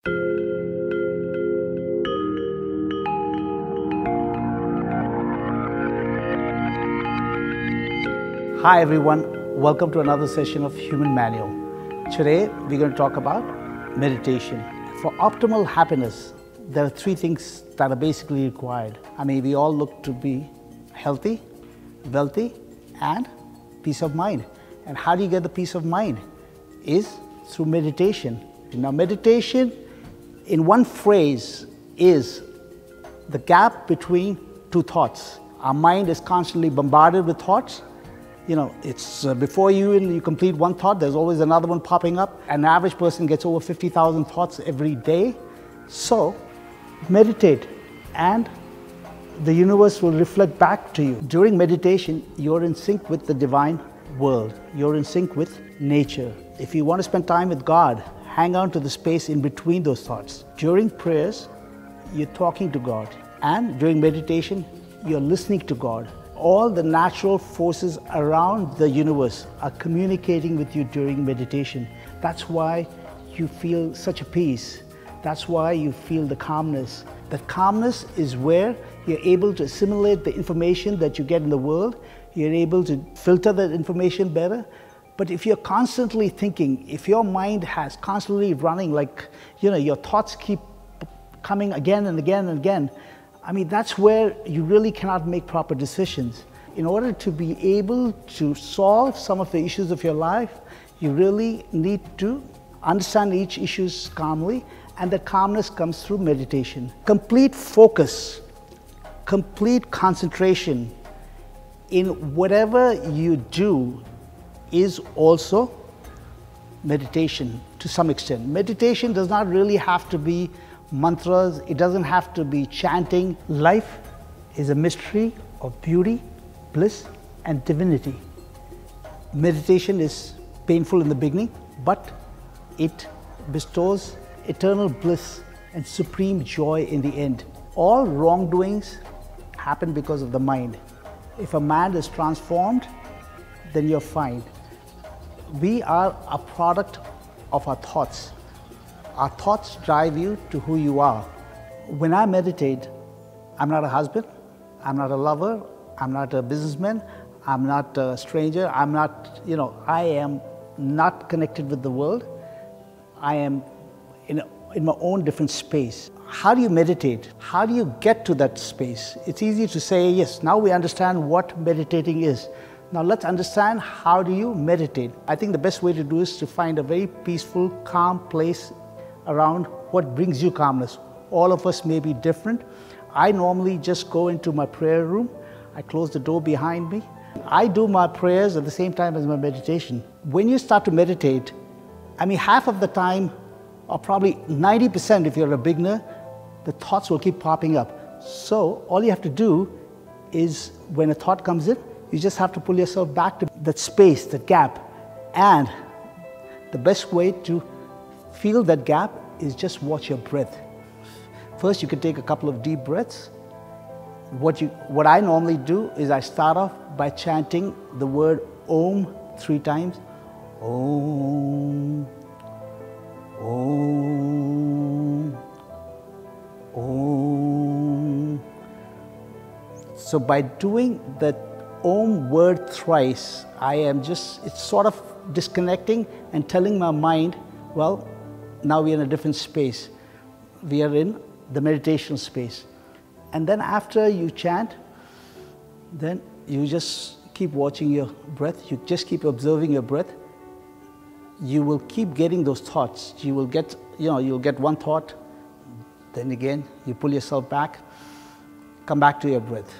Hi everyone, welcome to another session of Human Manual. Today we're going to talk about meditation. For optimal happiness, there are three things that are basically required. We all look to be healthy, wealthy, and peace of mind. And how do you get the peace of mind? Is through meditation. Now meditation, in one phrase, is the gap between two thoughts. Our mind is constantly bombarded with thoughts. It's before you complete one thought, there's always another one popping up. An average person gets over 50,000 thoughts every day. So meditate and the universe will reflect back to you. During meditation, you're in sync with the divine world. You're in sync with nature. If you want to spend time with God, hang on to the space in between those thoughts. During prayers, you're talking to God. And during meditation, you're listening to God. All the natural forces around the universe are communicating with you during meditation. That's why you feel such a peace. That's why you feel the calmness. That calmness is where you're able to assimilate the information that you get in the world. You're able to filter that information better. But if you're constantly thinking, if your mind has constantly running, your thoughts keep coming again and again and again, that's where you really cannot make proper decisions. In order to be able to solve some of the issues of your life, you really need to understand each issue calmly, and that calmness comes through meditation. Complete focus, complete concentration in whatever you do is also meditation to some extent. Meditation does not really have to be mantras, it doesn't have to be chanting. Life is a mystery of beauty, bliss, and divinity. Meditation is painful in the beginning, but it bestows eternal bliss and supreme joy in the end. All wrongdoings happen because of the mind. If a man is transformed, then you're fine. We are a product of our thoughts. Our thoughts drive you to who you are. When I meditate, I'm not a husband, I'm not a lover, I'm not a businessman, I'm not a stranger, I am not connected with the world. I am in my own different space. How do you meditate? How do you get to that space? It's easy to say, yes, now we understand what meditating is. Now let's understand how do you meditate. I think the best way to do is to find a very peaceful, calm place around what brings you calmness. All of us may be different. I normally just go into my prayer room. I close the door behind me. I do my prayers at the same time as my meditation. When you start to meditate, half of the time, or probably 90% if you're a beginner, the thoughts will keep popping up. So all you have to do is, when a thought comes in, you just have to pull yourself back to that space, that gap. And the best way to feel that gap is just watch your breath. First, you can take a couple of deep breaths. What I normally do is I start off by chanting the word Om 3 times. Om, Om, Om. So by doing that Om word thrice, it's sort of disconnecting and telling my mind, well, now we're in a different space. We are in the meditation space. And then after you chant, then you just keep watching your breath. You just keep observing your breath. You will keep getting those thoughts. You will get, you'll get one thought, then again, you pull yourself back, come back to your breath.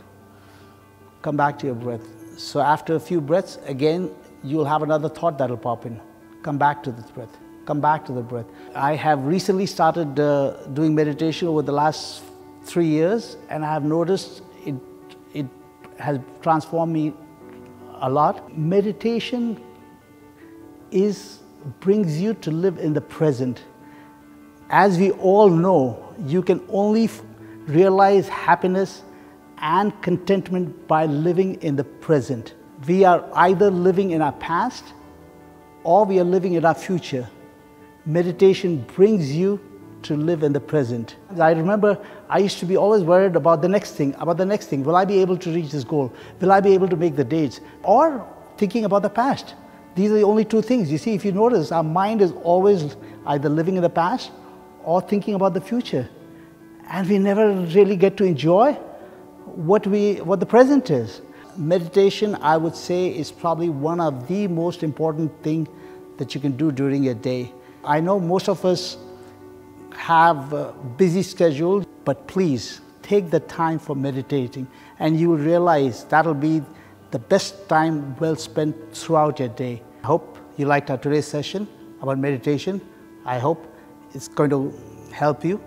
Come back to your breath. So after a few breaths, again, you'll have another thought that'll pop in. Come back to this breath. Come back to the breath. I have recently started doing meditation over the last 3 years, and I have noticed it has transformed me a lot. Meditation brings you to live in the present. As we all know, you can only realize happiness and contentment by living in the present. We are either living in our past or we are living in our future. Meditation brings you to live in the present. I remember I used to be always worried about the next thing, Will I be able to reach this goal? Will I be able to make the dates? Or thinking about the past. These are the only two things. You see, if you notice, our mind is always either living in the past or thinking about the future. And we never really get to enjoy what the present is. Meditation, I would say, is probably one of the most important things that you can do during your day. I know most of us have busy schedules, but please take the time for meditating and you will realize that'll be the best time well spent throughout your day. I hope you liked our today's session about meditation. I hope it's going to help you.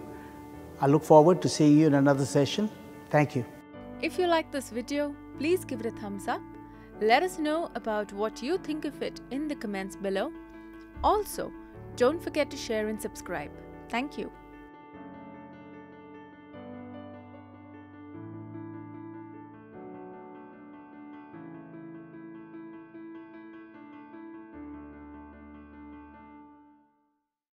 I look forward to seeing you in another session. Thank you. If you like this video, please give it a thumbs up. Let us know about what you think of it in the comments below. Also, don't forget to share and subscribe. Thank you.